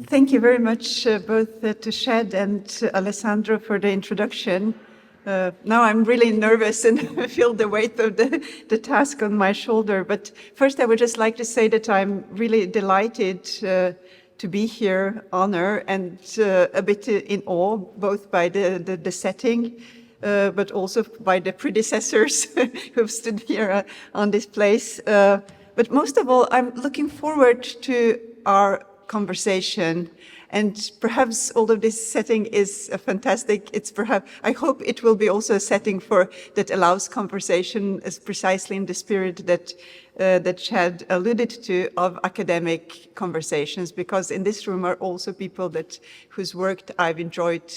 Thank you very much, both to Shed and Alessandro, for the introduction. Now I'm really nervous and feel the weight of the task on my shoulder. But first, I would just like to say that I'm really delighted to be here, honor, and a bit in awe, both by the setting, but also by the predecessors who've stood here on this place. But most of all, I'm looking forward to our conversation, and perhaps all of this setting is fantastic. It's perhaps, I hope it will be also a setting that allows conversation, as precisely in the spirit that Chad alluded to, of academic conversations, because in this room are also people whose work I've enjoyed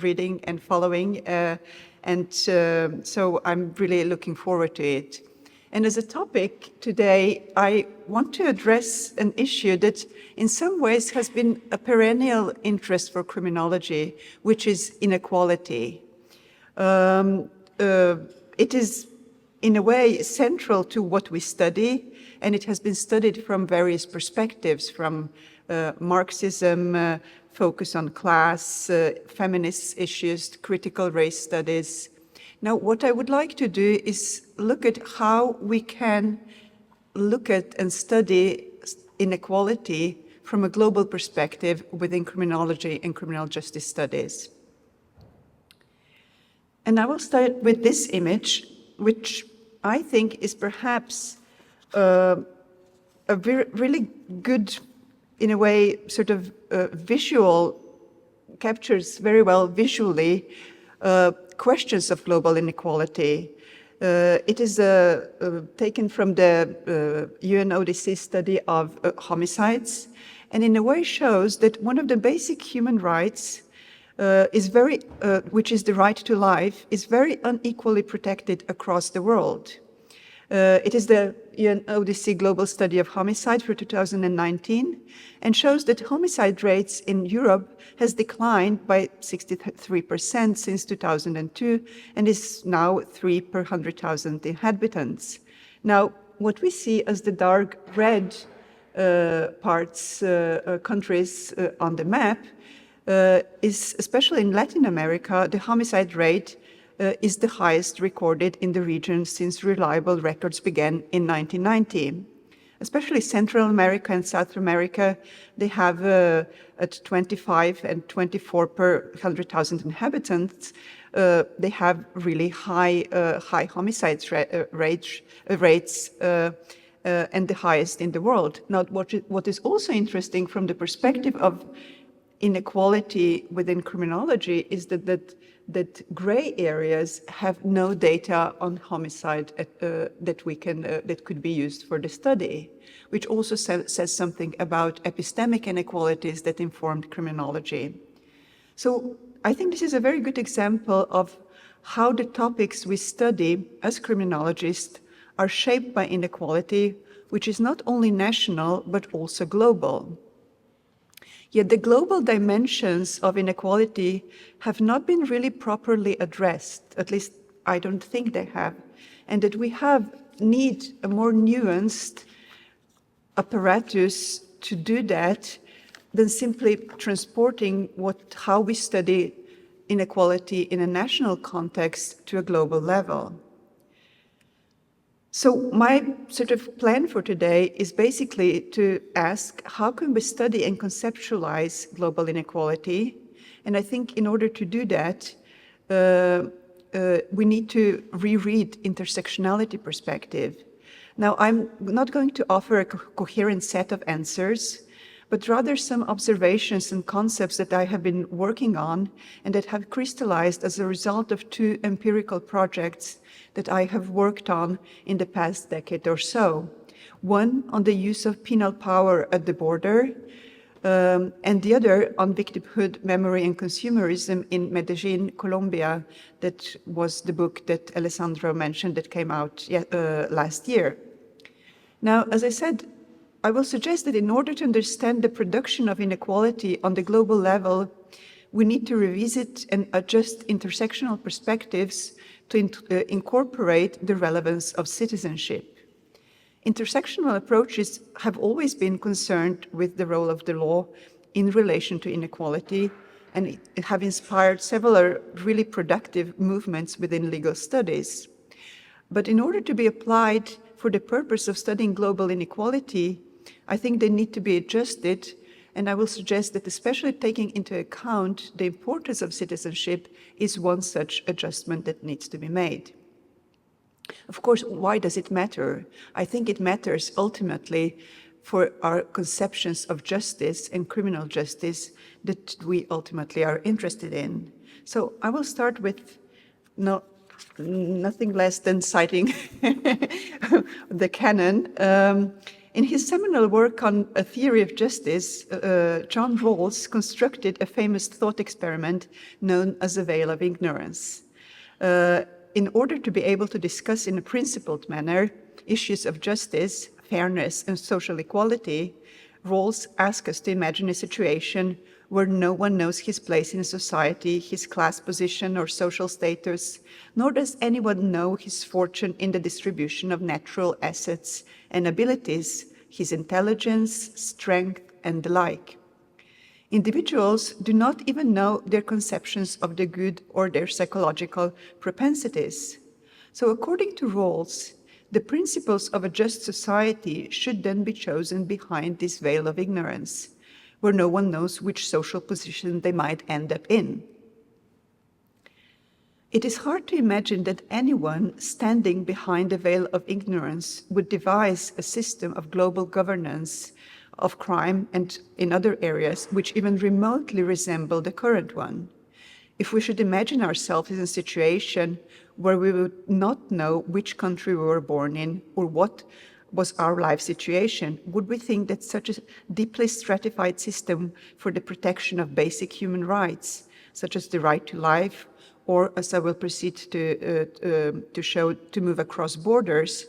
reading and following, and so I'm really looking forward to it. And as a topic today, I want to address an issue that in some ways has been a perennial interest for criminology, which is inequality. It is, in a way, central to what we study, and it has been studied from various perspectives, from Marxism, focus on class, feminist issues, critical race studies. Now, what I would like to do is look at how we can look at and study inequality from a global perspective within criminology and criminal justice studies. And I will start with this image, which I think is perhaps a really good, in a way, sort of visual, captures very well visually questions of global inequality. It is taken from the UNODC study of homicides, and in a way shows that one of the basic human rights which is the right to life, is very unequally protected across the world. It is the UNODC Global Study of Homicide for 2019, and shows that homicide rates in Europe has declined by 63% since 2002, and is now 3 per 100,000 inhabitants. Now, what we see as the dark red countries on the map, is, especially in Latin America, the homicide rate is the highest recorded in the region since reliable records began in 1990. Especially Central America and South America, they have at 25 and 24 per 100,000 inhabitants, they have really high homicide rates, and the highest in the world. Now, what is also interesting from the perspective of inequality within criminology is that gray areas have no data on homicide that could be used for the study, which also says something about epistemic inequalities that informed criminology. So I think this is a very good example of how the topics we study as criminologists are shaped by inequality, which is not only national, but also global. Yet the global dimensions of inequality have not been really properly addressed, at least I don't think they have, and that we need a more nuanced apparatus to do that than simply transporting how we study inequality in a national context to a global level. So my sort of plan for today is basically to ask, how can we study and conceptualize global inequality? And I think in order to do that, we need to reread intersectionality perspective. Now, I'm not going to offer a coherent set of answers, but rather some observations and concepts that I have been working on and that have crystallized as a result of 2 empirical projects that I have worked on in the past decade or so. One on the use of penal power at the border, and the other on victimhood, memory, and consumerism in Medellin, Colombia. That was the book that Alessandro mentioned that came out last year. Now, as I said, I will suggest that in order to understand the production of inequality on the global level, we need to revisit and adjust intersectional perspectives to incorporate the relevance of citizenship. Intersectional approaches have always been concerned with the role of the law in relation to inequality, and have inspired several really productive movements within legal studies. But in order to be applied for the purpose of studying global inequality, I think they need to be adjusted, and I will suggest that especially taking into account the importance of citizenship is one such adjustment that needs to be made. Of course, why does it matter? I think it matters ultimately for our conceptions of justice and criminal justice that we ultimately are interested in. So I will start with nothing less than citing the canon. In his seminal work on a theory of justice, John Rawls constructed a famous thought experiment known as the veil of ignorance. In order to be able to discuss in a principled manner issues of justice, fairness, and social equality, Rawls asks us to imagine a situation where no one knows his place in society, his class position or social status, nor does anyone know his fortune in the distribution of natural assets and abilities, his intelligence, strength, and the like. Individuals do not even know their conceptions of the good or their psychological propensities. So according to Rawls, the principles of a just society should then be chosen behind this veil of ignorance, where no one knows which social position they might end up in. It is hard to imagine that anyone standing behind the veil of ignorance would devise a system of global governance of crime and in other areas which even remotely resemble the current one. If we should imagine ourselves in a situation where we would not know which country we were born in or what was our life situation, would we think that such a deeply stratified system for the protection of basic human rights, such as the right to life, or as I will proceed to show, to move across borders,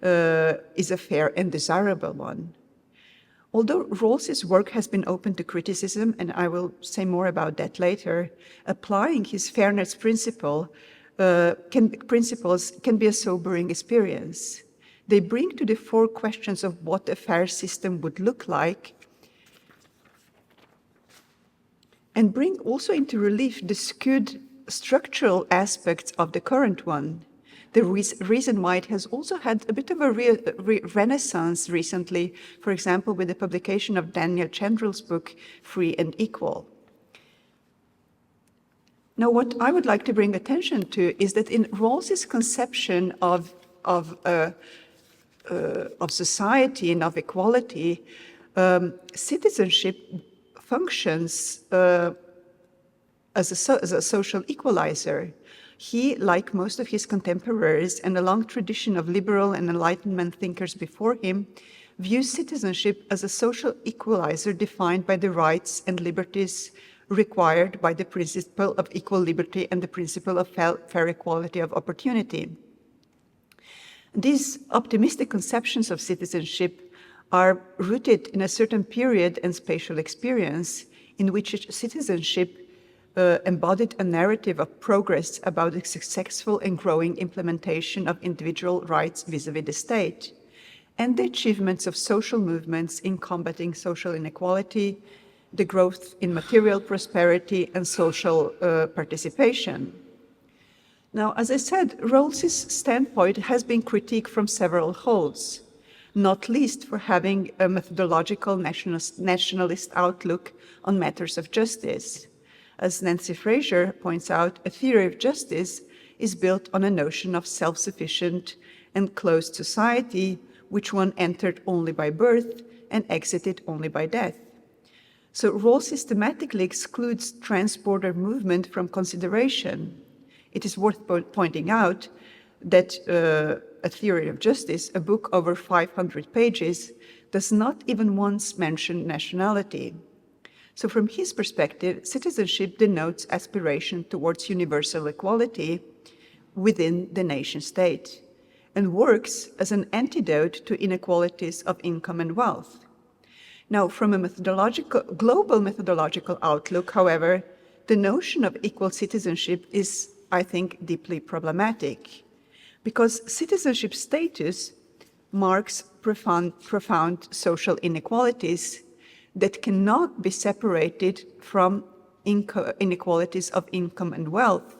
is a fair and desirable one? Although Rawls's work has been open to criticism, and I will say more about that later, applying his fairness principles can be a sobering experience. They bring to the fore questions of what a fair system would look like, and bring also into relief the skewed structural aspects of the current one. The reason why it has also had a bit of a renaissance recently, for example, with the publication of Daniel Chandrill's book, Free and Equal. Now, what I would like to bring attention to is that in Rawls's conception of society and of equality, citizenship functions as a social equalizer. He, like most of his contemporaries and a long tradition of liberal and Enlightenment thinkers before him, views citizenship as a social equalizer defined by the rights and liberties required by the principle of equal liberty and the principle of fair equality of opportunity. These optimistic conceptions of citizenship are rooted in a certain period and spatial experience in which citizenship embodied a narrative of progress about the successful and growing implementation of individual rights vis-à-vis the state, and the achievements of social movements in combating social inequality, the growth in material prosperity and social participation. Now, as I said, Rawls's standpoint has been critiqued from several holds, not least for having a methodological nationalist outlook on matters of justice. As Nancy Fraser points out, a theory of justice is built on a notion of self-sufficient and closed society, which one entered only by birth and exited only by death. So Rawls systematically excludes trans-border movement from consideration. It is worth pointing out that A Theory of Justice, a book over 500 pages, does not even once mention nationality. So from his perspective, citizenship denotes aspiration towards universal equality within the nation state and works as an antidote to inequalities of income and wealth. Now, from a global methodological outlook, however, the notion of equal citizenship is, I think, deeply problematic, because citizenship status marks profound social inequalities that cannot be separated from inequalities of income and wealth.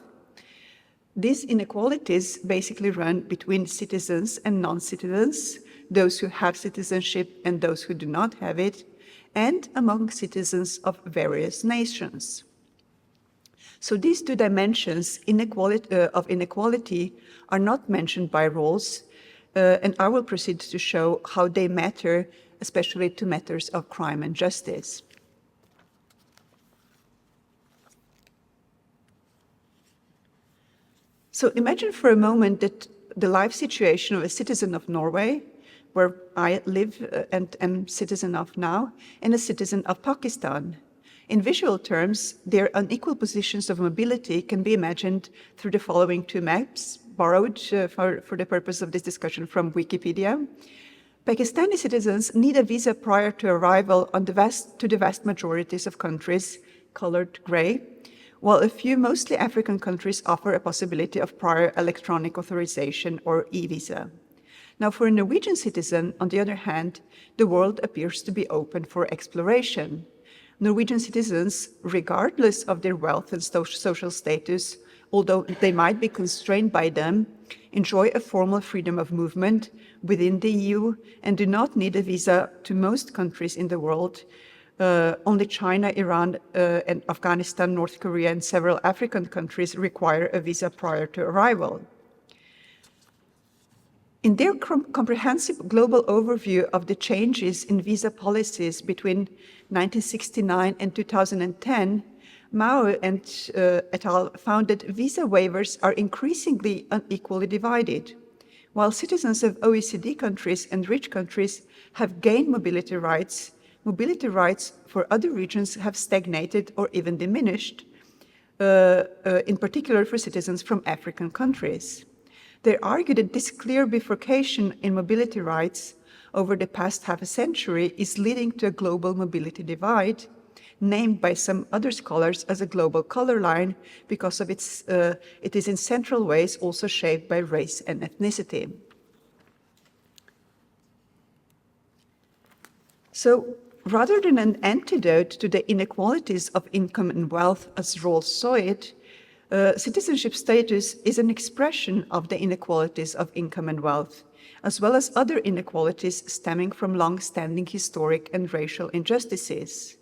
These inequalities basically run between citizens and non-citizens, those who have citizenship and those who do not have it, and among citizens of various nations. So these two dimensions of inequality are not mentioned by Rawls, and I will proceed to show how they matter, especially to matters of crime and justice. So imagine for a moment that the life situation of a citizen of Norway, where I live and am citizen of now, and a citizen of Pakistan. In visual terms, their unequal positions of mobility can be imagined through the following two maps, borrowed for the purpose of this discussion from Wikipedia. Pakistani citizens need a visa prior to arrival to the vast majorities of countries, colored gray, while a few mostly African countries offer a possibility of prior electronic authorization or e-visa. Now, for a Norwegian citizen, on the other hand, the world appears to be open for exploration. Norwegian citizens, regardless of their wealth and social status, although they might be constrained by them, enjoy a formal freedom of movement within the EU and do not need a visa to most countries in the world. Only China, Iran, and Afghanistan, North Korea, and several African countries require a visa prior to arrival. In their comprehensive global overview of the changes in visa policies between 1969 and 2010, Mao and et al. Found that visa waivers are increasingly unequally divided. While citizens of OECD countries and rich countries have gained mobility rights for other regions have stagnated or even diminished, in particular for citizens from African countries. They argue that this clear bifurcation in mobility rights over the past half a century is leading to a global mobility divide, named by some other scholars as a global color line because of it is in central ways also shaped by race and ethnicity. So rather than an antidote to the inequalities of income and wealth as Rawls saw it, citizenship status is an expression of the inequalities of income and wealth, as well as other inequalities stemming from long-standing historic and racial injustices.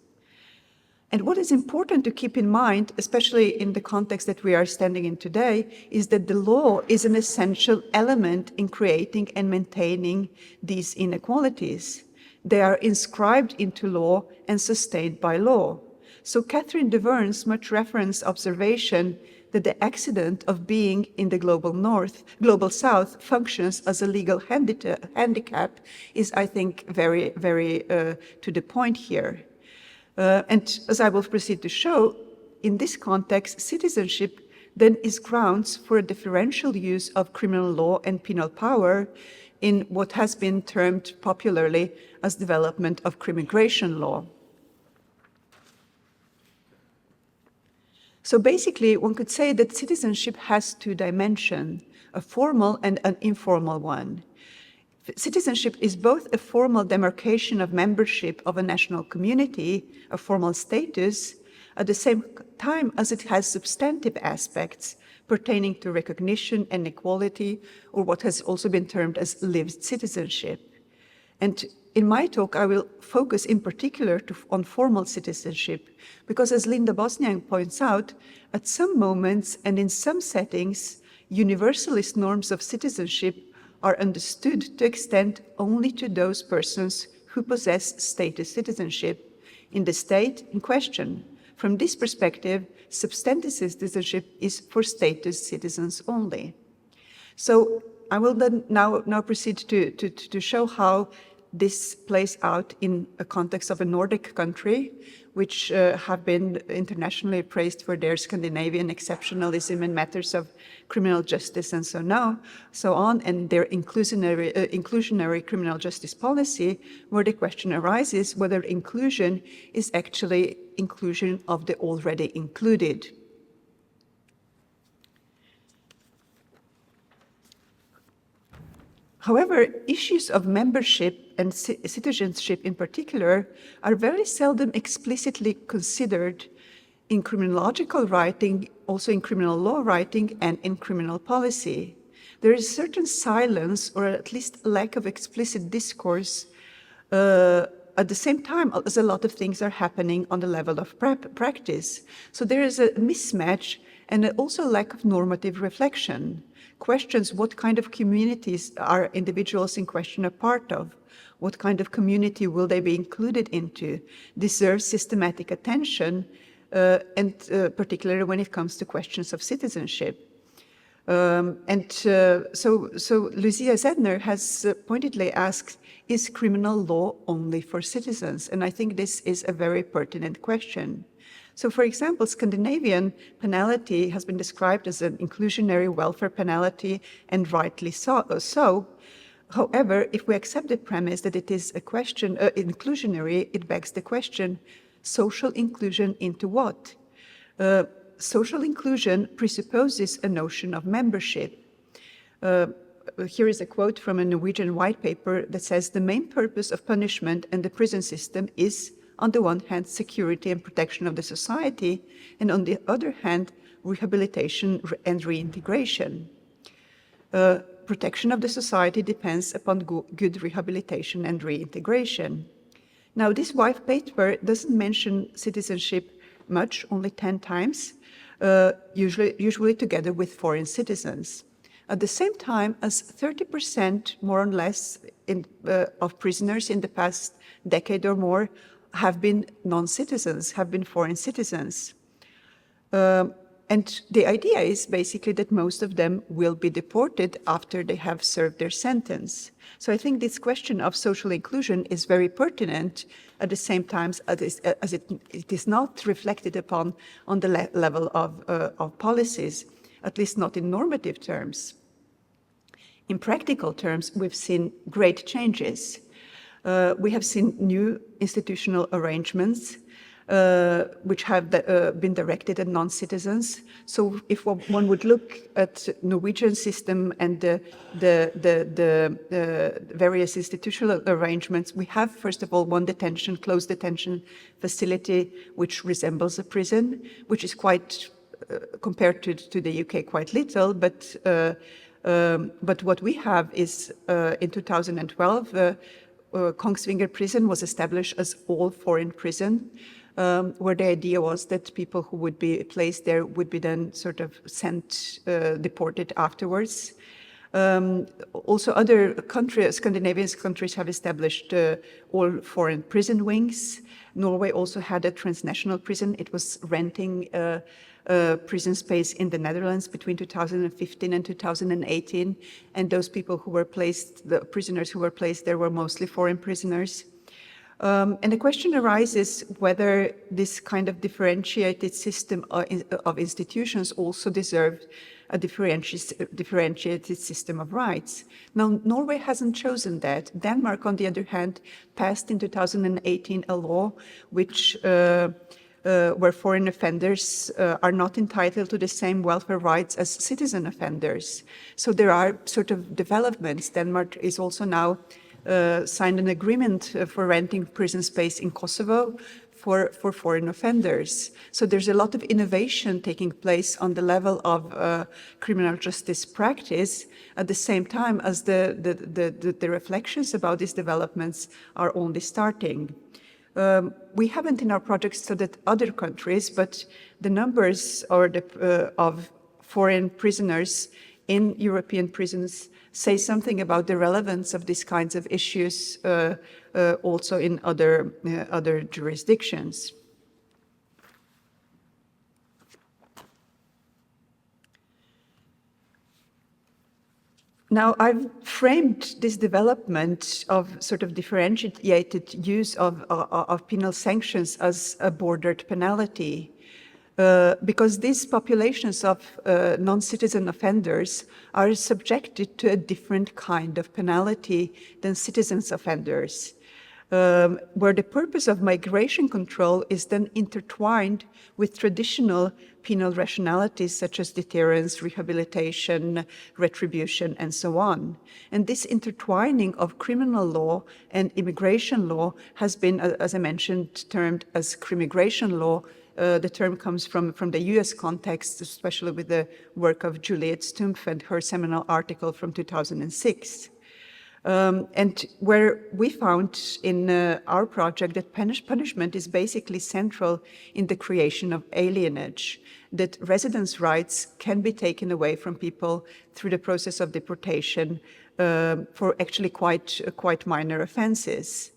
And what is important to keep in mind, especially in the context that we are standing in today, is that the law is an essential element in creating and maintaining these inequalities. They are inscribed into law and sustained by law. So Catherine Devern's much referenced observation that the accident of being in the global south functions as a legal handicap is, I think, very, very to the point here. And as I will proceed to show, in this context, citizenship then is grounds for a differential use of criminal law and penal power in what has been termed popularly as development of crimmigration law. So basically, one could say that citizenship has two dimensions, a formal and an informal one. Citizenship is both a formal demarcation of membership of a national community, a formal status, at the same time as it has substantive aspects pertaining to recognition and equality, or what has also been termed as lived citizenship. And in my talk, I will focus in particular on formal citizenship, because as Linda Bosniak points out, at some moments and in some settings, universalist norms of citizenship are understood to extend only to those persons who possess status citizenship in the state in question. From this perspective, substantive citizenship is for status citizens only. So I will then now proceed to show how this plays out in a context of a Nordic country, which have been internationally praised for their Scandinavian exceptionalism in matters of criminal justice and so on, and their inclusionary criminal justice policy, where the question arises whether inclusion is actually inclusion of the already included. However, issues of membership and citizenship in particular are very seldom explicitly considered in criminological writing, also in criminal law writing, and in criminal policy. There is certain silence, or at least lack of explicit discourse, at the same time as a lot of things are happening on the level of practice. So there is a mismatch and also a lack of normative reflection. Questions: what kind of communities are individuals in question a part of? What kind of community will they be included into? Deserves systematic attention, and particularly when it comes to questions of citizenship. So Lucia Zedner has pointedly asked, is criminal law only for citizens? And I think this is a very pertinent question. So, for example, Scandinavian penalty has been described as an inclusionary welfare penalty, and rightly so. However, if we accept the premise that it is a question, inclusionary, it begs the question, social inclusion into what? Social inclusion presupposes a notion of membership. Here is a quote from a Norwegian white paper that says, the main purpose of punishment and the prison system is, on the one hand, security and protection of the society, and on the other hand, rehabilitation and reintegration. Protection of the society depends upon good rehabilitation and reintegration. Now, this white paper doesn't mention citizenship much, only 10 times, usually together with foreign citizens. At the same time, as 30% more or less of prisoners in the past decade or more have been non-citizens, have been foreign citizens. And the idea is basically that most of them will be deported after they have served their sentence. So I think this question of social inclusion is very pertinent at the same time as it is not reflected upon on the level of policies, at least not in normative terms. In practical terms, we've seen great changes. We have seen new institutional arrangements which have been directed at non-citizens. So if one would look at Norwegian system and the various institutional arrangements, we have, first of all, one closed detention facility, which resembles a prison, which is quite, compared to the UK, quite little, but what we have is, in 2012, Kongsvinger prison was established as all foreign prison, where the idea was that people who would be placed there would be then sort of sent, deported afterwards. Also, other countries, Scandinavian countries, have established all foreign prison wings. Norway also had a transnational prison. It was renting prison space in the Netherlands between 2015 and 2018, and those people who were placed, the prisoners who were placed there, were mostly foreign prisoners. And the question arises whether this kind of differentiated system of institutions also deserved a differentiated system of rights. Now, Norway hasn't chosen that. Denmark, on the other hand, passed in 2018 a law which where foreign offenders are not entitled to the same welfare rights as citizen offenders. So there are sort of developments. Denmark is also now signed an agreement for renting prison space in Kosovo for foreign offenders. So there's a lot of innovation taking place on the level of criminal justice practice, at the same time as the reflections about these developments are only starting. We haven't in our project studied other countries, but the numbers of foreign prisoners in European prisons say something about the relevance of these kinds of issues also in other jurisdictions. Now, I've framed this development of sort of differentiated use of penal sanctions as a bordered penalty, because these populations of non-citizen offenders are subjected to a different kind of penalty than citizens offenders. where the purpose of migration control is then intertwined with traditional penal rationalities such as deterrence, rehabilitation, retribution, and so on. And this intertwining of criminal law and immigration law has been, as I mentioned, termed as crimigration law. The term comes from the US context, especially with the work of Juliet Stumpf and her seminal article from 2006. And where we found in our project that punishment is basically central in the creation of alienage, that residence rights can be taken away from people through the process of deportation for actually quite minor offenses.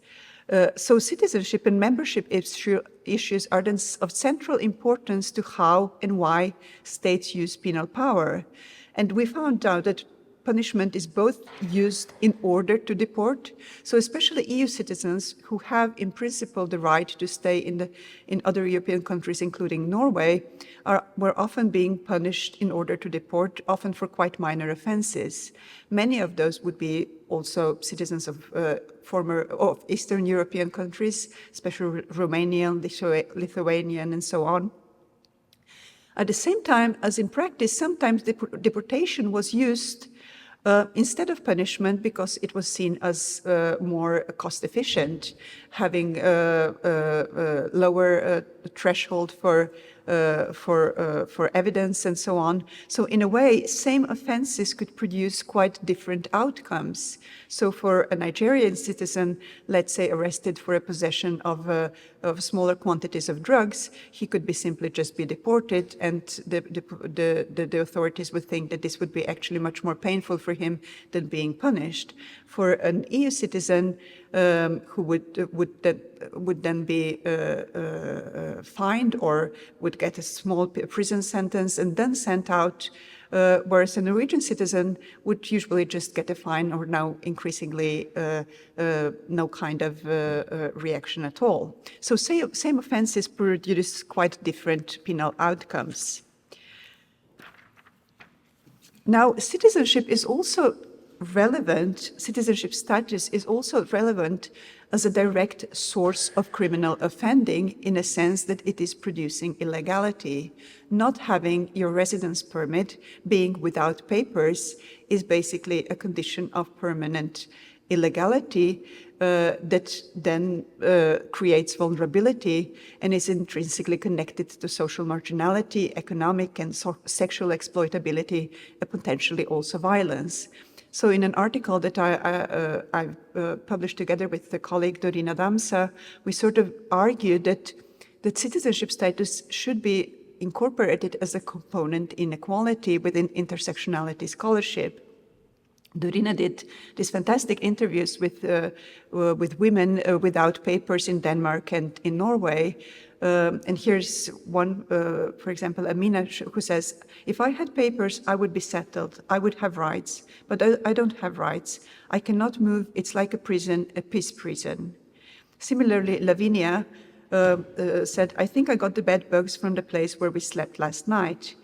So citizenship and membership issues are then of central importance to how and why states use penal power. And we found out that punishment is both used in order to deport, so especially EU citizens who have in principle the right to stay in other European countries, including Norway, were often being punished in order to deport, often for quite minor offenses. Many of those would be also citizens of of Eastern European countries, especially Romanian, Lithuanian, and so on. At the same time, as in practice, sometimes deportation was used instead of punishment because it was seen as more cost efficient, having a lower threshold for evidence and so on. So in a way, same offenses could produce quite different outcomes. So for a Nigerian citizen, let's say arrested for a possession of smaller quantities of drugs, he could be simply just be deported, and the authorities would think that this would be actually much more painful for him than being punished. For an EU citizen who would then be fined or would get a small prison sentence and then sent out, whereas a Norwegian citizen would usually just get a fine or now increasingly no kind of reaction at all. So same offenses produce quite different penal outcomes. Now, citizenship is also relevant, citizenship status is also relevant as a direct source of criminal offending in a sense that it is producing illegality. Not having your residence permit, being without papers, is basically a condition of permanent illegality that then creates vulnerability and is intrinsically connected to social marginality, economic and sexual exploitability, and potentially also violence. So in an article that I published together with the colleague Dorina Damsa, we sort of argued that citizenship status should be incorporated as a component in equality within intersectionality scholarship. Dorina did these fantastic interviews with women without papers in Denmark and in Norway. And here's one, for example, Amina, who says, if I had papers, I would be settled. I would have rights, but I don't have rights. I cannot move. It's like a prison, a peace prison. Similarly, Lavinia said, I think I got the bed bugs from the place where we slept last night.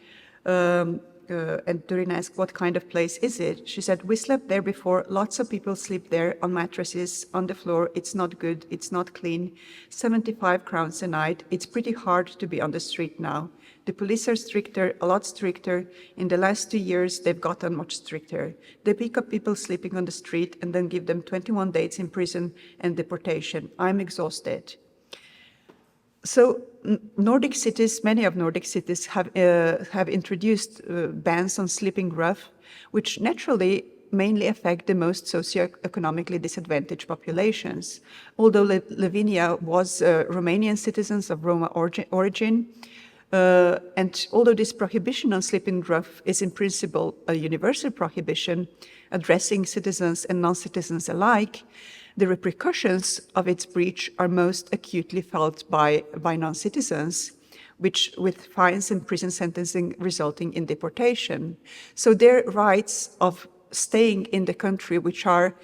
And Dorina asked, what kind of place is it? She said, we slept there before. Lots of people sleep there on mattresses, on the floor. It's not good. It's not clean. 75 crowns a night. It's pretty hard to be on the street now. The police are stricter, a lot stricter. In the last 2 years, they've gotten much stricter. They pick up people sleeping on the street and then give them 21 days in prison and deportation. I'm exhausted. So Nordic cities, many of Nordic cities have introduced bans on sleeping rough, which naturally mainly affect the most socioeconomically disadvantaged populations. Although Lavinia was Romanian citizens of Roma origin, and although this prohibition on sleeping rough is in principle a universal prohibition addressing citizens and non-citizens alike, the repercussions of its breach are most acutely felt by non-citizens, with fines and prison sentencing resulting in deportation. So their rights of staying in the country, which are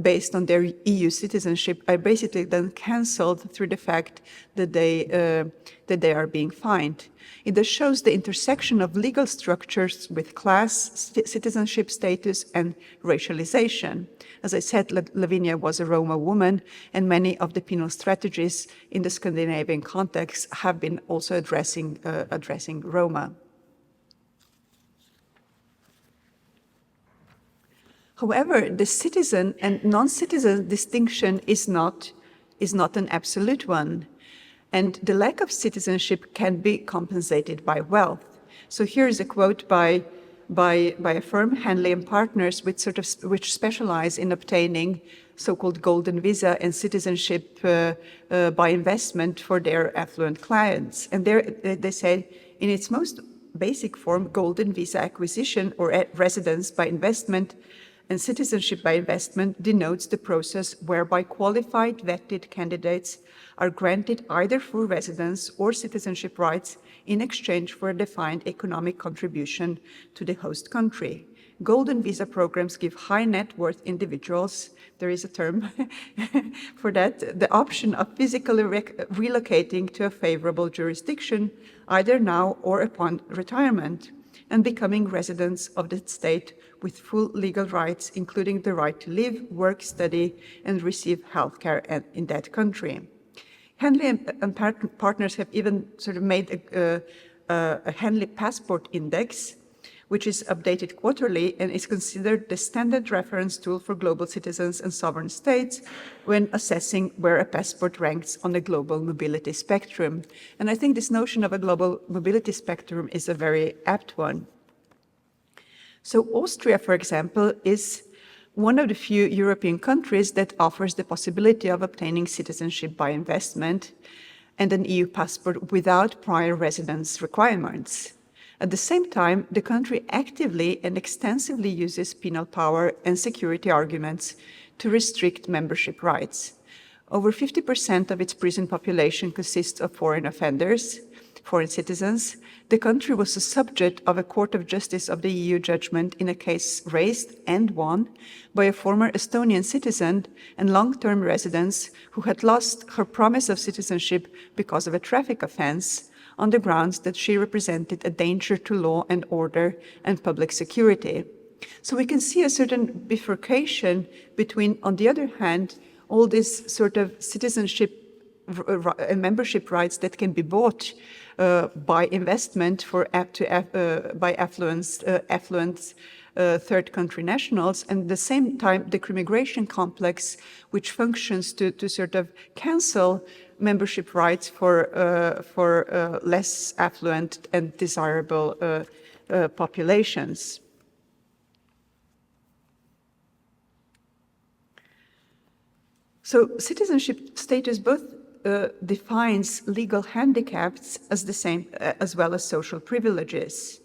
based on their EU citizenship are basically then cancelled through the fact that they are being fined. It thus shows the intersection of legal structures with class, citizenship status, and racialization. As I said, Lavinia was a Roma woman, and many of the penal strategies in the Scandinavian context have been also addressing Roma. However, the citizen and non-citizen distinction is not an absolute one. And the lack of citizenship can be compensated by wealth. So here is a quote by a firm, Hanley and Partners, which specialize in obtaining so-called golden visa and citizenship by investment for their affluent clients. And there they say, in its most basic form, golden visa acquisition or residence by investment and citizenship by investment denotes the process whereby qualified vetted candidates are granted either full residence or citizenship rights in exchange for a defined economic contribution to the host country. Golden visa programs give high net worth individuals, there is a term for that, the option of physically relocating to a favorable jurisdiction, either now or upon retirement, and becoming residents of the state with full legal rights, including the right to live, work, study, and receive healthcare in that country. Hanley and Partners have even sort of made a Hanley Passport Index, which is updated quarterly and is considered the standard reference tool for global citizens and sovereign states when assessing where a passport ranks on the global mobility spectrum. And I think this notion of a global mobility spectrum is a very apt one. So Austria, for example, is one of the few European countries that offers the possibility of obtaining citizenship by investment and an EU passport without prior residence requirements. At the same time, the country actively and extensively uses penal power and security arguments to restrict membership rights. Over 50% of its prison population consists of foreign offenders, foreign citizens. The country was the subject of a Court of Justice of the EU judgment in a case raised and won by a former Estonian citizen and long-term resident who had lost her promise of citizenship because of a traffic offense on the grounds that she represented a danger to law and order and public security. So we can see a certain bifurcation between, on the other hand, all this sort of citizenship and membership rights that can be bought by investment by affluent third country nationals, and at the same time the immigration complex, which functions to sort of cancel membership rights for less affluent and desirable populations. So citizenship status both defines legal handicaps as well as social privileges.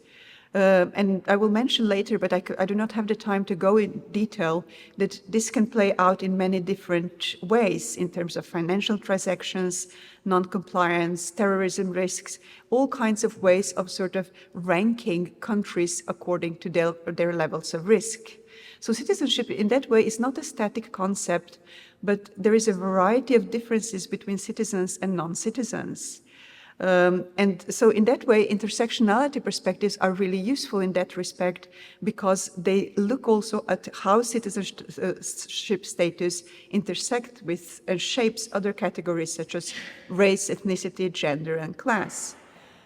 And I will mention later, but I do not have the time to go in detail, that this can play out in many different ways in terms of financial transactions, non-compliance, terrorism risks, all kinds of ways of sort of ranking countries according to their levels of risk. So citizenship in that way is not a static concept, but there is a variety of differences between citizens and non-citizens. And so in that way, intersectionality perspectives are really useful in that respect, because they look also at how citizenship status intersect with and shapes other categories such as race, ethnicity, gender, and class.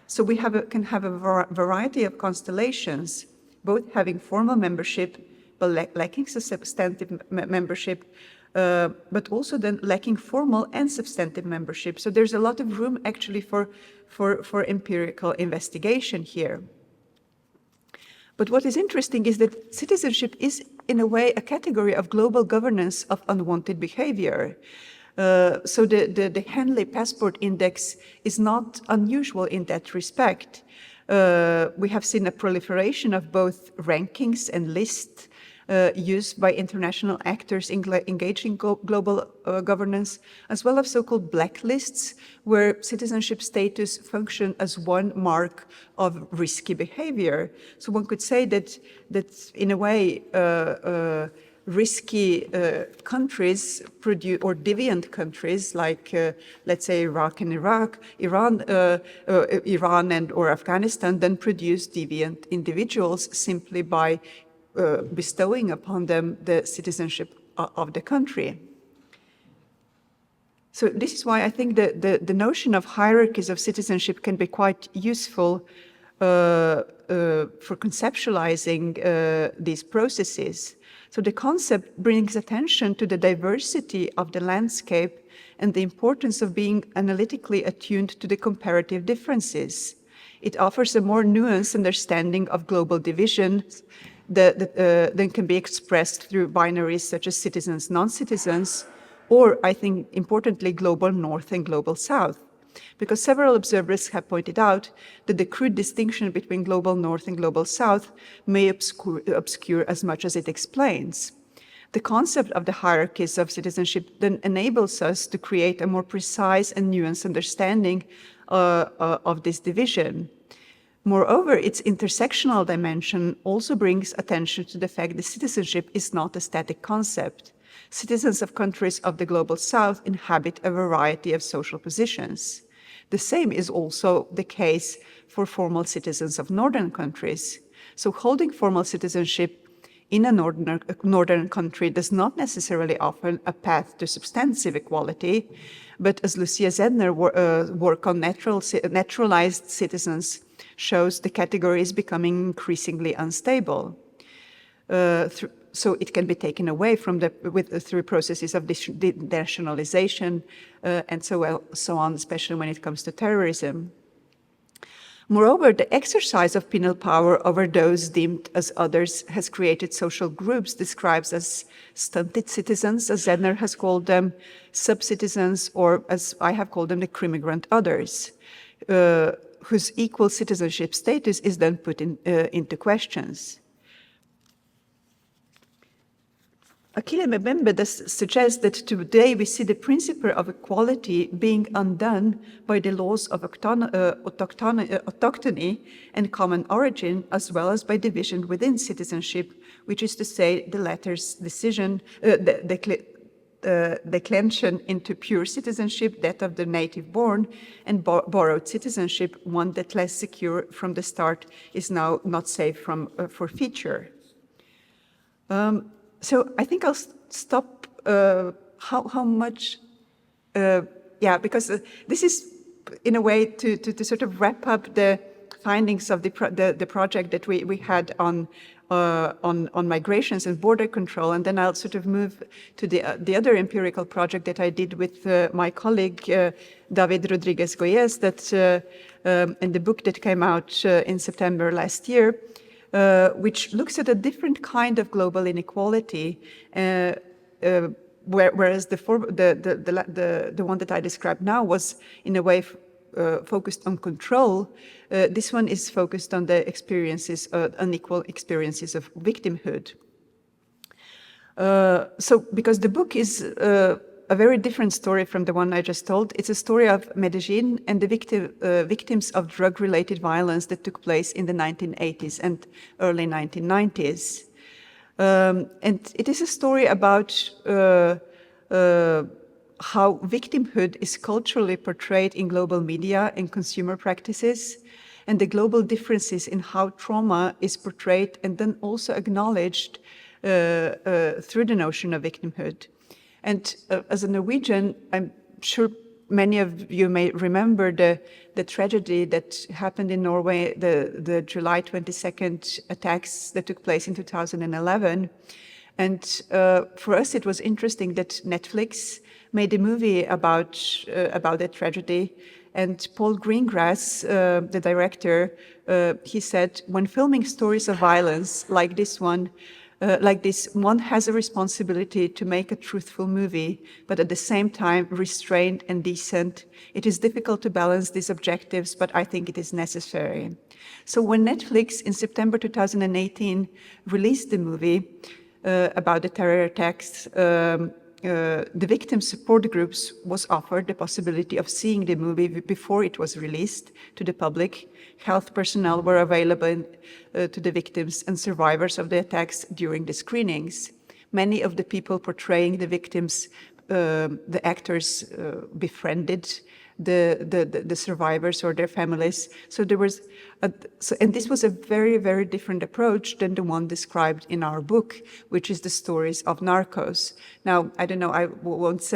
So we can have a variety of constellations, both having formal membership but lacking substantive membership, but also then lacking formal and substantive membership. So there's a lot of room actually for empirical investigation here. But what is interesting is that citizenship is, in a way, a category of global governance of unwanted behavior. So the Hanley Passport Index is not unusual in that respect. We have seen a proliferation of both rankings and lists used by international actors engaging global governance, as well as so-called blacklists, where citizenship status function as one mark of risky behavior. So one could say that in a way, risky countries or deviant countries like, let's say, Iraq and Iran and or Afghanistan, then produce deviant individuals simply by bestowing upon them the citizenship of the country. So this is why I think that the notion of hierarchies of citizenship can be quite useful for conceptualizing these processes. So the concept brings attention to the diversity of the landscape and the importance of being analytically attuned to the comparative differences. It offers a more nuanced understanding of global divisions that can be expressed through binaries such as citizens, non-citizens, or, I think, importantly, global north and global south. Because several observers have pointed out that the crude distinction between global north and global south may obscure as much as it explains. The concept of the hierarchies of citizenship then enables us to create a more precise and nuanced understanding of this division. Moreover, its intersectional dimension also brings attention to the fact that citizenship is not a static concept. Citizens of countries of the global south inhabit a variety of social positions. The same is also the case for formal citizens of northern countries. So holding formal citizenship in a northern country does not necessarily offer a path to substantive equality, but as Lucia Zedner's work on naturalized citizens shows, the category is becoming increasingly unstable. So it can be taken away from through processes of denationalization and so on, especially when it comes to terrorism. Moreover, the exercise of penal power over those deemed as others has created social groups described as stunted citizens, as Zedner has called them, sub-citizens, or as I have called them, the crimigrant others, whose equal citizenship status is then put into questions. Achille Mbembe suggests that today we see the principle of equality being undone by the laws of autochthony and common origin, as well as by division within citizenship, which is to say the latter's declension into pure citizenship, that of the native born, and borrowed citizenship, one that less secure from the start is now not safe for feature. So I think I'll stop how much, because this is in a way to sort of wrap up the findings of the project that we had on migrations and border control, and then I'll sort of move to the other empirical project that I did with my colleague David Rodriguez Goyes, in the book that came out in September last year. Which looks at a different kind of global inequality, whereas the one that I described now was in a way focused on control. This one is focused on the experiences, unequal experiences of victimhood. So because the book is a very different story from the one I just told. It's a story of Medellin and the victims of drug-related violence that took place in the 1980s and early 1990s. And it is a story about how victimhood is culturally portrayed in global media and consumer practices, and the global differences in how trauma is portrayed and then also acknowledged through the notion of victimhood. And as a Norwegian, I'm sure many of you may remember the tragedy that happened in Norway, the July 22nd attacks that took place in 2011. And for us, it was interesting that Netflix made a movie about that tragedy. And Paul Greengrass, the director, he said, when filming stories of violence like this one, one has a responsibility to make a truthful movie, but at the same time restrained and decent. It is difficult to balance these objectives, but I think it is necessary. So when Netflix in September 2018 released the movie about the terror attacks, the victim support groups was offered the possibility of seeing the movie before it was released to the public. Health personnel were available to the victims and survivors of the attacks during the screenings. Many of the people portraying the victims, the actors befriended the survivors or their families. So there was, and this was a very, very different approach than the one described in our book, which is the stories of Narcos. Now, I don't know, I won't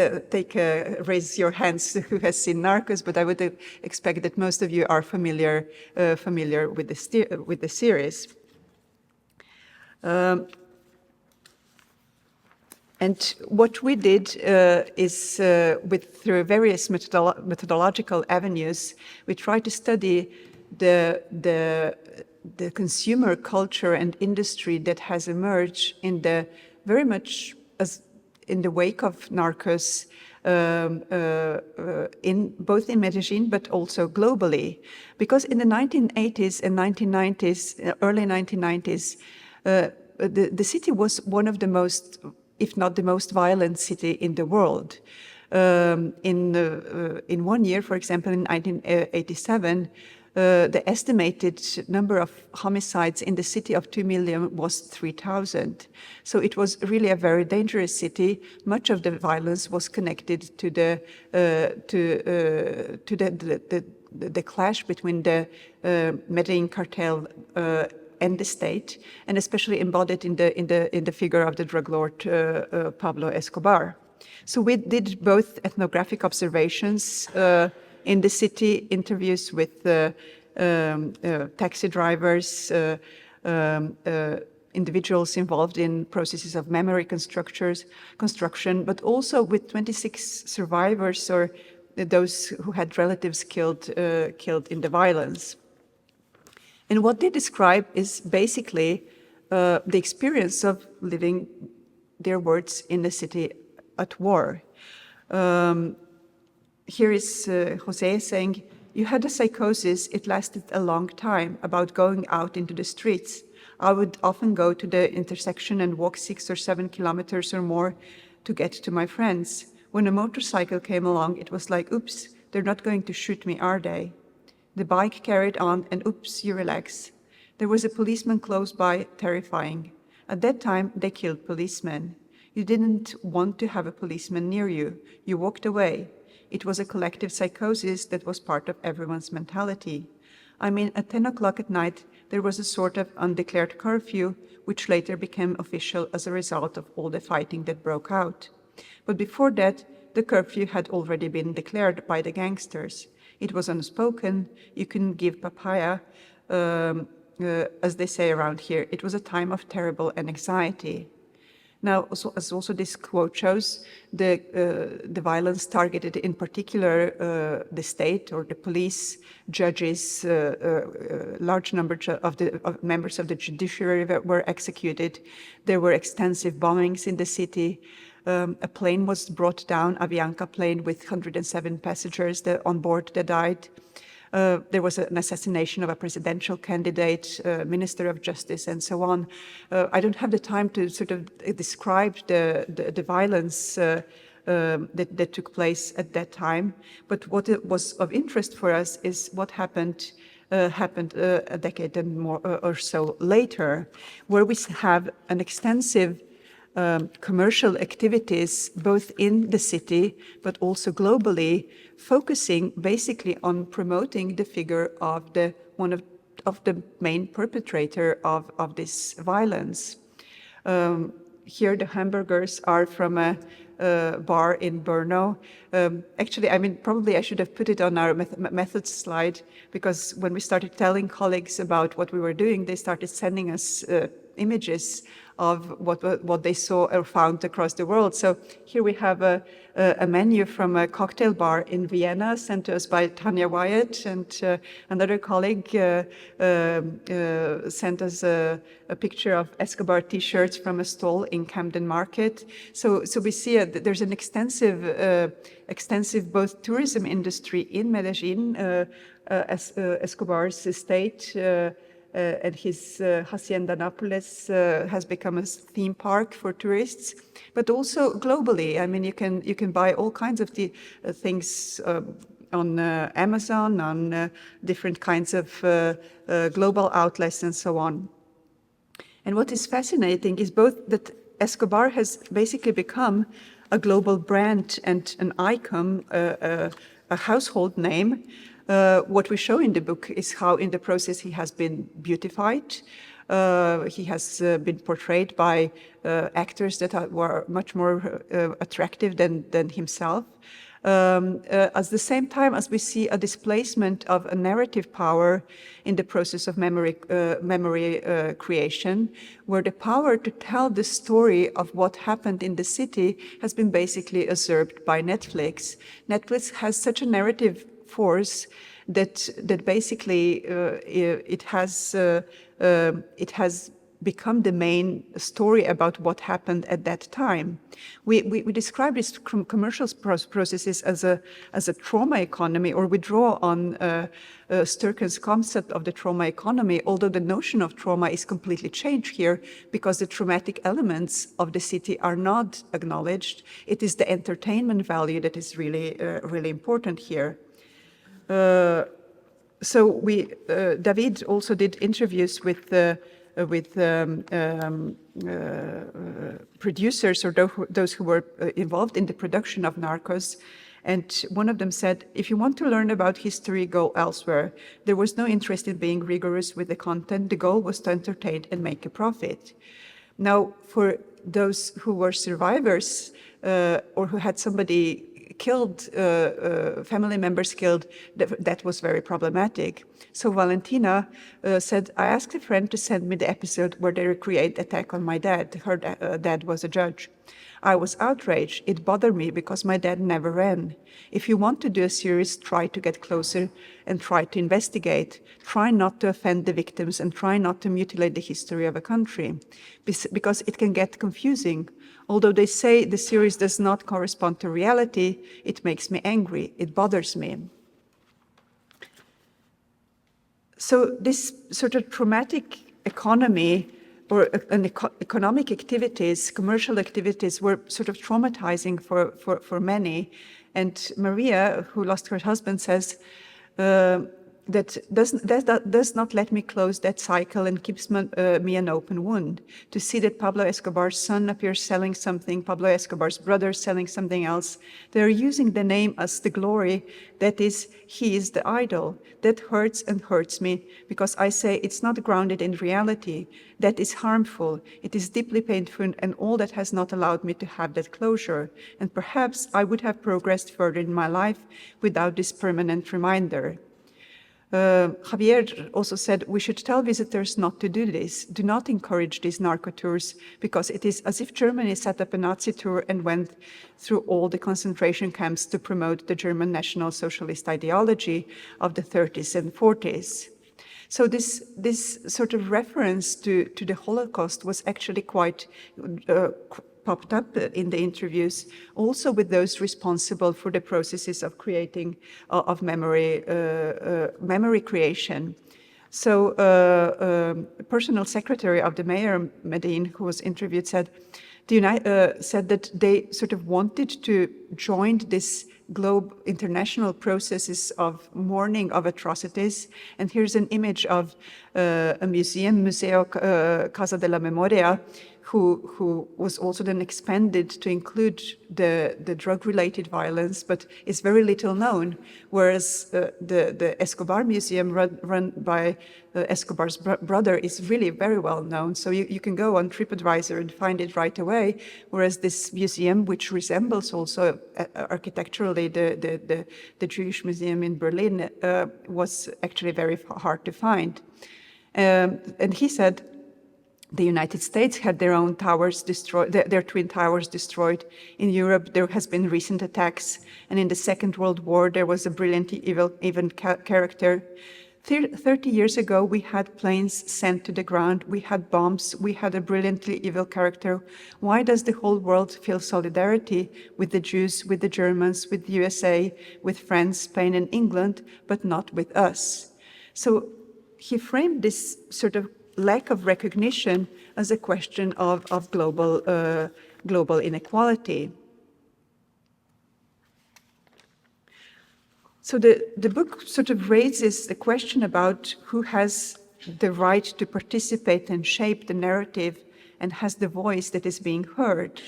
raise your hands who has seen Narcos, but I would expect that most of you are familiar with the series. And what we did is, through various methodological avenues, we tried to study the consumer culture and industry that has emerged in the very much as in the wake of Narcos, in both in Medellin but also globally, because in the 1980s and 1990s, early 1990s, the city was one of the most, if not the most violent city in the world. In 1 year, for example, in 1987, the estimated number of homicides in the city of 2 million was 3,000. So it was really a very dangerous city. Much of the violence was connected to the clash between the Medellin cartel and the state, and especially embodied in the figure of the drug lord Pablo Escobar. So we did both ethnographic observations in the city, interviews with taxi drivers, individuals involved in processes of memory construction, but also with 26 survivors or those who had relatives killed in the violence. And what they describe is basically the experience of living, their words, in the city at war. Here is Jose saying, "You had a psychosis, it lasted a long time, about going out into the streets. I would often go to the intersection and walk 6 or 7 kilometers or more to get to my friends. When a motorcycle came along, it was like, oops, they're not going to shoot me, are they? The bike carried on, and oops, you relax. There was a policeman close by, terrifying. At that time, they killed policemen. You didn't want to have a policeman near you. You walked away. It was a collective psychosis that was part of everyone's mentality. I mean, at 10 o'clock at night, there was a sort of undeclared curfew, which later became official as a result of all the fighting that broke out. But before that, the curfew had already been declared by the gangsters. It was unspoken. You couldn't give papaya, as they say around here. It was a time of terrible anxiety." Now, as also this quote shows, the violence targeted in particular the state or the police, judges, large number of members of the judiciary were executed. There were extensive bombings in the city. A plane was brought down, Avianca plane with 107 passengers on board that died. There was an assassination of a presidential candidate, Minister of Justice, and so on. I don't have the time to sort of describe the violence that took place at that time, but what was of interest for us is what happened a decade and more or so later, where we have an extensive commercial activities both in the city but also globally, focusing basically on promoting the figure of one of the main perpetrator of this violence. Here the hamburgers are from a bar in Brno. Actually, I mean, probably I should have put it on our methods slide, because when we started telling colleagues about what we were doing, they started sending us images of what they saw or found across the world. So here we have a menu from a cocktail bar in Vienna sent to us by Tanya Wyatt, and another colleague sent us a picture of Escobar t-shirts from a stall in Camden Market. So we see there's an extensive both tourism industry in Medellin, Escobar's estate, and his Hacienda Nápoles has become a theme park for tourists, but also globally. I mean, you can buy all kinds of things on Amazon, on different kinds of global outlets and so on. And what is fascinating is both that Escobar has basically become a global brand and an icon, a household name. What we show in the book is how in the process he has been beautified. He has been portrayed by actors that were much more attractive than himself. At the same time as we see a displacement of a narrative power in the process of memory creation, where the power to tell the story of what happened in the city has been basically usurped by Netflix. Netflix has such a narrative force that basically it has become the main story about what happened at that time. We describe these commercial processes as a trauma economy, or we draw on Sturkheim's concept of the trauma economy, although the notion of trauma is completely changed here because the traumatic elements of the city are not acknowledged. It is the entertainment value that is really important here. So David also did interviews with producers or those who were involved in the production of Narcos. And one of them said, if you want to learn about history, go elsewhere. There was no interest in being rigorous with the content. The goal was to entertain and make a profit. Now, for those who were survivors or who had somebody killed, family members killed, that was very problematic. So Valentina said, I asked a friend to send me the episode where they recreate the attack on my dad. Her dad was a judge. I was outraged. It bothered me because my dad never ran. If you want to do a series, try to get closer and try to investigate. Try not to offend the victims and try not to mutilate the history of a country, because it can get confusing. Although they say the series does not correspond to reality, it makes me angry. It bothers me. So this sort of traumatic economy or economic activities, commercial activities were sort of traumatizing for many. And Maria, who lost her husband, says, that does not let me close that cycle and keeps me an open wound. To see that Pablo Escobar's son appears selling something, Pablo Escobar's brother selling something else, they're using the name as the glory, that is, he is the idol. That hurts and hurts me, because I say it's not grounded in reality. That is harmful. It is deeply painful, and all that has not allowed me to have that closure. And perhaps I would have progressed further in my life without this permanent reminder. Javier also said, we should tell visitors not to do this. Do not encourage these narco tours, because it is as if Germany set up a Nazi tour and went through all the concentration camps to promote the German National Socialist ideology of the 30s and 40s. So this sort of reference to the Holocaust was actually quite popped up in the interviews, also with those responsible for the processes of creating of memory creation. So personal secretary of the mayor, Medin, who was interviewed, said that they sort of wanted to join this international processes of mourning of atrocities. And here's an image of a museum, Museo Casa de la Memoria, who was also then expanded to include the drug-related violence, but is very little known, whereas the Escobar Museum run by Escobar's brother is really very well known. So you can go on TripAdvisor and find it right away, whereas this museum, which resembles also architecturally the Jewish Museum in Berlin, was actually very hard to find. And he said, the United States had their own towers destroyed, their twin towers destroyed. In Europe, there has been recent attacks. And in the Second World War, there was a brilliantly evil character. 30 years ago, we had planes sent to the ground. We had bombs. We had a brilliantly evil character. Why does the whole world feel solidarity with the Jews, with the Germans, with the USA, with France, Spain, and England, but not with us? So he framed this sort of lack of recognition as a question of global inequality. So the book sort of raises the question about who has the right to participate and shape the narrative and has the voice that is being heard.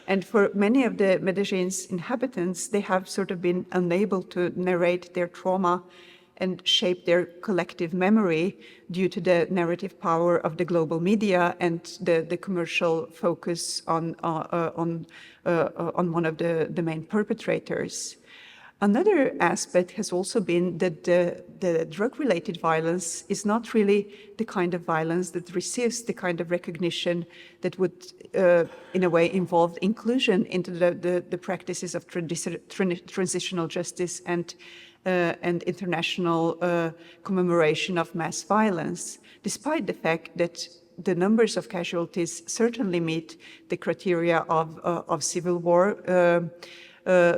And for many of the Medellin's inhabitants, they have sort of been unable to narrate their trauma and shape their collective memory due to the narrative power of the global media and the commercial focus on one of the main perpetrators. Another aspect has also been that the drug-related violence is not really the kind of violence that receives the kind of recognition that would, in a way, involve inclusion into the practices of transitional justice and international commemoration of mass violence, despite the fact that the numbers of casualties certainly meet the criteria of civil war.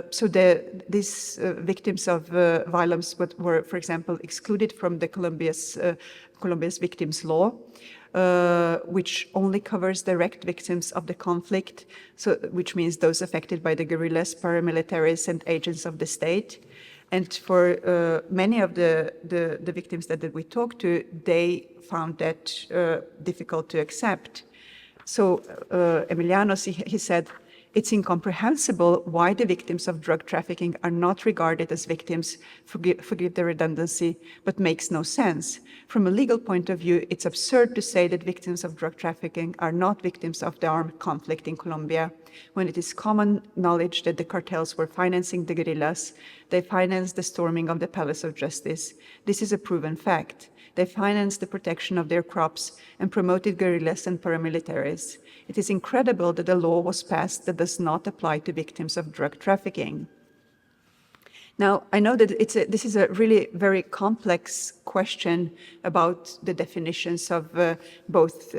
So these victims of violence were, for example, excluded from the Colombia's victims law, which only covers direct victims of the conflict, so which means those affected by the guerrillas, paramilitaries, and agents of the state. And for many of the victims that we talked to, they found that difficult to accept. So Emilianos, he said, it's incomprehensible why the victims of drug trafficking are not regarded as victims, forgive the redundancy, but makes no sense. From a legal point of view, it's absurd to say that victims of drug trafficking are not victims of the armed conflict in Colombia, when it is common knowledge that the cartels were financing the guerrillas. They financed the storming of the Palace of Justice. This is a proven fact. They financed the protection of their crops and promoted guerrillas and paramilitaries. It is incredible that a law was passed that does not apply to victims of drug trafficking. Now, I know that this is a really very complex question about the definitions of both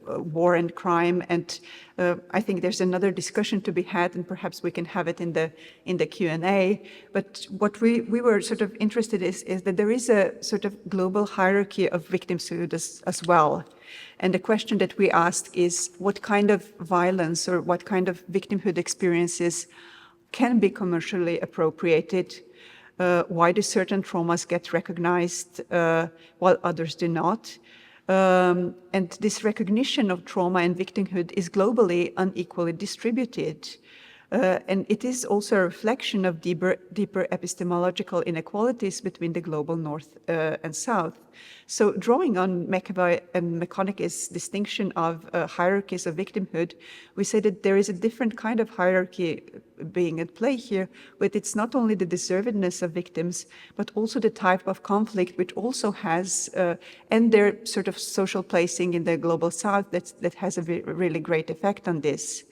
war and crime, and I think there's another discussion to be had, and perhaps we can have it in the Q&A. But what we were sort of interested in is that there is a sort of global hierarchy of victimhood as well. And the question that we asked is what kind of violence or what kind of victimhood experiences can be commercially appropriated? Why do certain traumas get recognized while others do not? And this recognition of trauma and victimhood is globally unequally distributed. And it is also a reflection of deeper epistemological inequalities between the global North and South. So drawing on McAvoy and McConaughey's distinction of hierarchies of victimhood, we say that there is a different kind of hierarchy being at play here, but it's not only the deservedness of victims, but also the type of conflict which also has, and their sort of social placing in the global South that has a really great effect on this.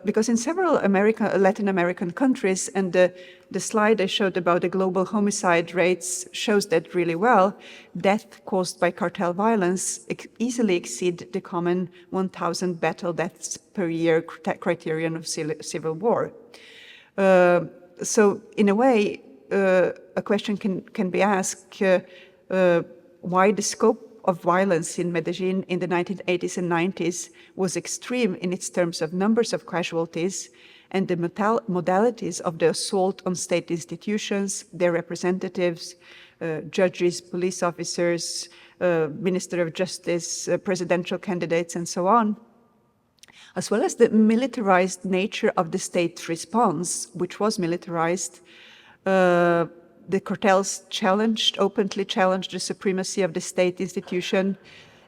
Because in several Latin American countries, and the slide I showed about the global homicide rates shows that really well, death caused by cartel violence easily exceed the common 1,000 battle deaths per year criterion of civil war. So in a way, a question can be asked, why the scope of violence in Medellin in the 1980s and 90s was extreme in its terms of numbers of casualties and the modalities of the assault on state institutions, their representatives, judges, police officers, Minister of Justice, presidential candidates, and so on, as well as the militarized nature of the state response, which was militarized. The cartels openly challenged the supremacy of the state institution,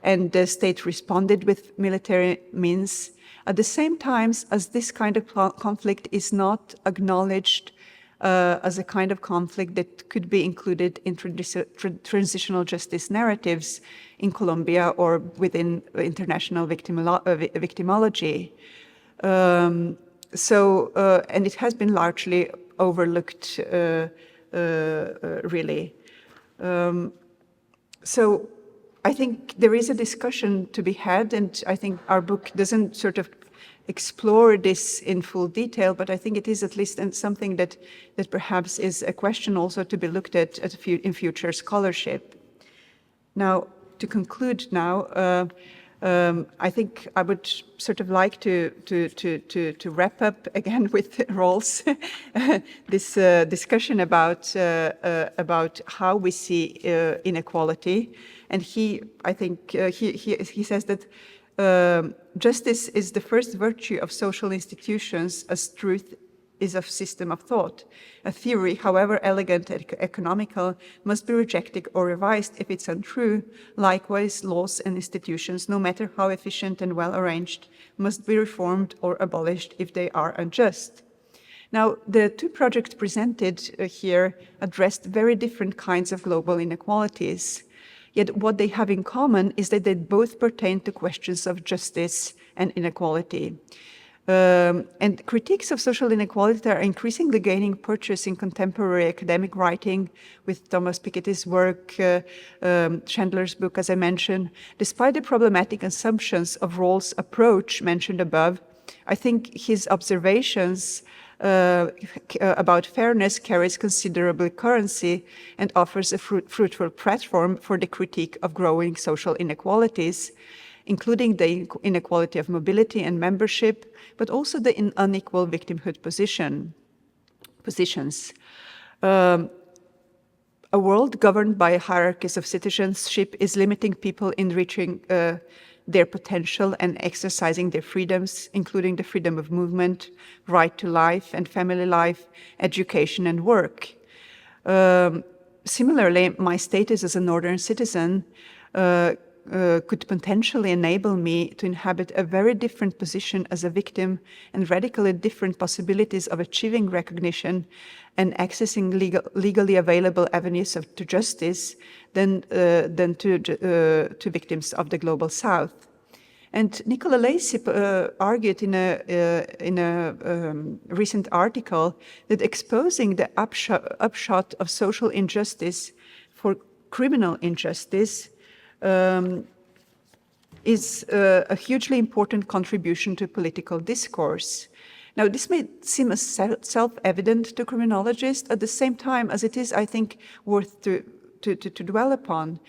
and the state responded with military means. At the same time as this kind of conflict is not acknowledged as a kind of conflict that could be included in transitional justice narratives in Colombia or within international victimology. And it has been largely overlooked really. So I think there is a discussion to be had, and I think our book doesn't sort of explore this in full detail, but I think it is at least something that perhaps is a question also to be looked at in future scholarship. Now, to conclude now, I think I would sort of like to wrap up again with Rolf's this discussion about how we see inequality, and I think he says that justice is the first virtue of social institutions, as truth is a system of thought. A theory, however elegant and economical, must be rejected or revised if it's untrue. Likewise, laws and institutions, no matter how efficient and well arranged, must be reformed or abolished if they are unjust. Now, the two projects presented here addressed very different kinds of global inequalities. Yet what they have in common is that they both pertain to questions of justice and inequality. And critiques of social inequality are increasingly gaining purchase in contemporary academic writing, with Thomas Piketty's work, Chandler's book, as I mentioned. Despite the problematic assumptions of Rawls' approach mentioned above, I think his observations about fairness carries considerable currency and offers a fruitful platform for the critique of growing social inequalities, including the inequality of mobility and membership, but also the unequal victimhood positions. A world governed by hierarchies of citizenship is limiting people in reaching their potential and exercising their freedoms, including the freedom of movement, right to life and family life, education and work. Similarly, my status as a Northern citizen could potentially enable me to inhabit a very different position as a victim and radically different possibilities of achieving recognition and accessing legally available avenues to justice than to victims of the Global South. And Nicola Lacey argued in a recent article that exposing the upshot of social injustice for criminal injustice is a hugely important contribution to political discourse. Now, this may seem as self-evident to criminologists at the same time as it is, I think, worth to dwell upon,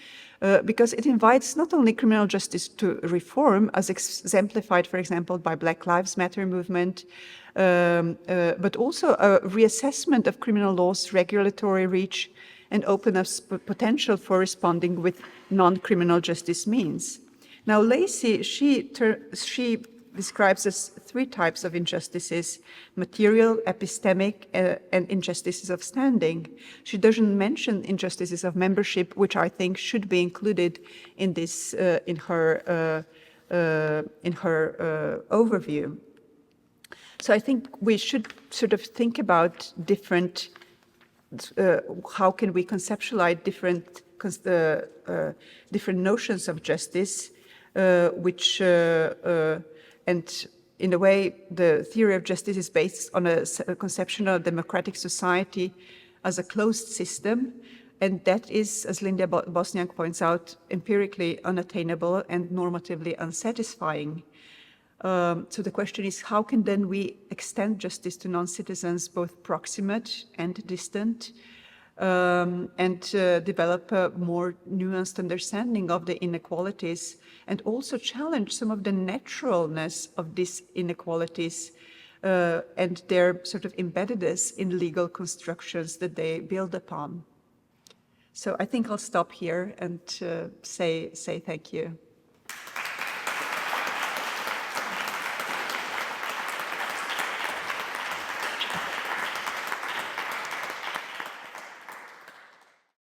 because it invites not only criminal justice to reform, as exemplified, for example, by Black Lives Matter movement, but also a reassessment of criminal law's regulatory reach and openness potential for responding with non-criminal justice means. Now, Lacey, she describes as three types of injustices: material, epistemic, and injustices of standing. She doesn't mention injustices of membership, which I think should be included in this in her overview. So I think we should sort of think about different. How can we conceptualize different notions of justice, which and in a way, the theory of justice is based on a conception of democratic society as a closed system, and that is, as Linda Bosniak points out, empirically unattainable and normatively unsatisfying. So the question is, how can then we extend justice to non-citizens, both proximate and distant, and develop a more nuanced understanding of the inequalities, and also challenge some of the naturalness of these inequalities and their sort of embeddedness in legal constructions that they build upon. So I think I'll stop here and say thank you.